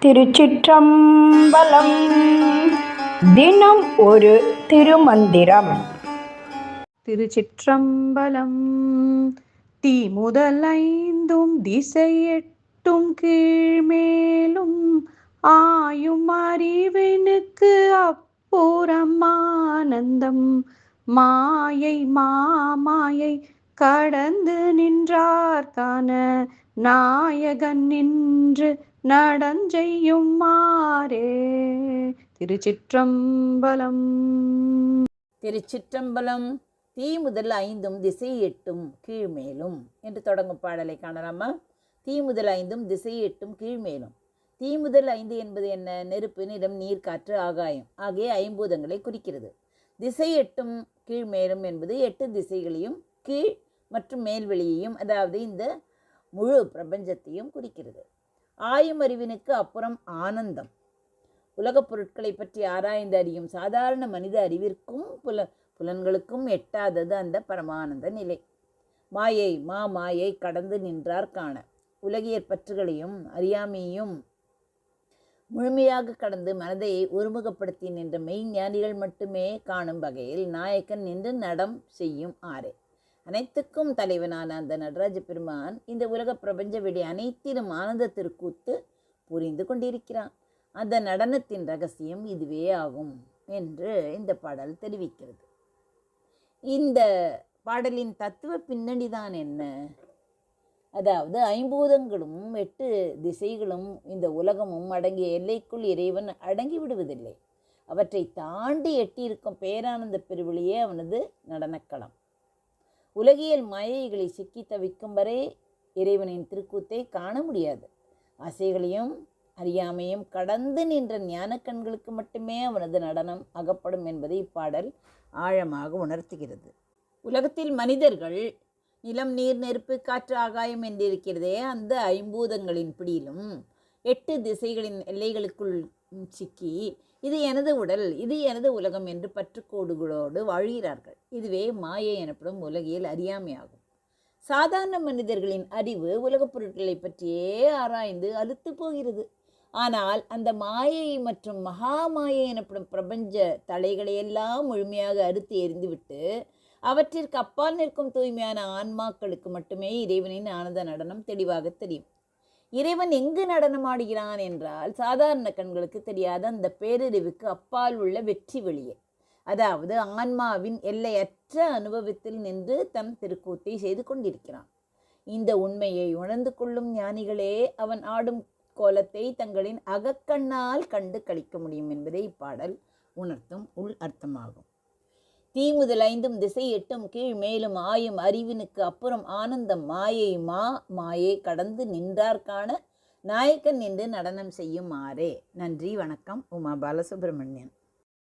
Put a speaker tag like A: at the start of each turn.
A: திருச்சிற்றம்பலம். தினம் ஒரு திருமந்திரம்.
B: திருச்சிற்றம்பலம். தீ முதலைந்தும் திசையெட்டும் கீழ்மேலும் ஆயும் அறிவினுக்கு அப்புறம் ஆனந்தம் மாயை மாமாயை கடந்து நின்றார்கான நாயகன் நின்று நடஞ்செய்யும் மாறே. திருச்சிற்றம்பலம்.
C: திருச்சிற்றம்பலம். தீ முதல் ஐந்தும் திசை எட்டும் கீழ்மேலும் என்று தொடங்கும் பாடலை காணலாமா? தீ முதல் ஐந்தும் திசை எட்டும் கீழ்மேலும். தீ முதல் ஐந்து என்பது என்ன? நெருப்பு, நிலம், நீர், காற்று, ஆகாயம் ஆகிய ஐம்பூதங்களை குறிக்கிறது. திசை எட்டும் கீழ்மேலும் என்பது 8 திசைகளையும் கீழ் மற்றும் மேல்வெளியையும், அதாவது இந்த முழு பிரபஞ்சத்தையும் குறிக்கிறது. ஆயும் அறிவினுக்கு அப்புறம் ஆனந்தம். உலகப் பொருட்களை பற்றி ஆராய்ந்து அறியும் சாதாரண மனித அறிவிற்கும் புலன்களுக்கும் எட்டாதது அந்த பரமானந்த நிலை. மாயை மாயை கடந்து நின்றார் காண. உலகியற் பற்றுகளையும் அறியாமையும் முழுமையாக கடந்து மனதை ஒருமுகப்படுத்தி நின்ற மெய்ஞானிகள் மட்டுமே காணும் வகையில் நாயக்கன் நின்று நடம் செய்யும் ஆறே. அனைத்துக்கும் தலைவனான அந்த நடராஜ பெருமான் இந்த உலக பிரபஞ்ச வெளி அனைத்திலும் ஆனந்த திருக்கூத்து புரிந்து கொண்டிருக்கிறான். அந்த நடனத்தின் ரகசியம் இதுவே ஆகும் என்று இந்த பாடல் தெரிவிக்கிறது. இந்த பாடலின் தத்துவ பின்னணிதான் என்ன? அதாவது 5பூதங்களும் 8 திசைகளும் இந்த உலகமும் அடங்கிய எல்லைக்குள் இறைவன் அடங்கி விடுவதில்லை. அவற்றை தாண்டி எட்டியிருக்கும் பேரானந்த பெருவெளியே அவனது நடனக்களம். உலகியல் மாயைகளை சிக்கி தவிக்கும் வரை இறைவனின் திருக்கூத்தை காண முடியாது. ஆசைகளையும் அறியாமையும் கடந்து நின்ற ஞான கண்களுக்கு மட்டுமே அவனது நடனம் அகப்படும் என்பதை இப்பாடல் ஆழமாக உணர்த்துகிறது. உலகத்தில் மனிதர்கள் நிலம், நீர், நெருப்பு, காற்று, ஆகாயம் என்றிருக்கிறதே, அந்த 5பூதங்களின் பிடியிலும் 8 திசைகளின் எல்லைகளுக்குள் சிக்கி இது எனது உடல், இது எனது உலகம் என்று பற்றுக்கோடுகளோடு வாழ்கிறார்கள். இதுவே மாயை எனப்படும் உலகியல் அறியாமையாகும். சாதாரண மனிதர்களின் அறிவு உலகப் பொருட்களை பற்றியே ஆராய்ந்து அலுத்து போகிறது. ஆனால் அந்த மாயை மற்றும் மகா மாயை எனப்படும் பிரபஞ்ச தலைகளையெல்லாம் முழுமையாக அறுத்து எறிந்துவிட்டு அவற்றிற்கு அப்பால் நிற்கும் தூய்மையான ஆன்மாக்களுக்கு மட்டுமே இறைவனின் ஆனந்த நடனம் தெளிவாக தெரியும். இறைவன் எங்கு நடனமாடுகிறான் என்றால் சாதாரண கண்களுக்கு தெரியாத அந்த பேரறிவுக்கு அப்பால் உள்ள வெற்றி வெளியே, அதாவது ஆன்மாவின் எல்லையற்ற அனுபவத்தில் நின்று தன் திருக்கூத்தை செய்து கொண்டிருக்கிறான். இந்த உண்மையை உணர்ந்து கொள்ளும் ஞானிகளே அவன் ஆடும் கோலத்தை தங்களின் அகக்கண்ணால் கண்டு கழிக்க முடியும் என்பதை இப்பாடல் உணர்த்தும் உள் அர்த்தமாகும். தீ முதல் ஐந்தும் திசை எட்டும் கீழ் மேலும் ஆயும் அறிவினுக்கு அப்புறம் ஆனந்தம் மாயை மாயை கடந்து நின்றார் காண நாயக்கன் நின்று நடனம் செய்யும் ஆறே. நன்றி, வணக்கம். உமா பாலசுப்ரமணியன்.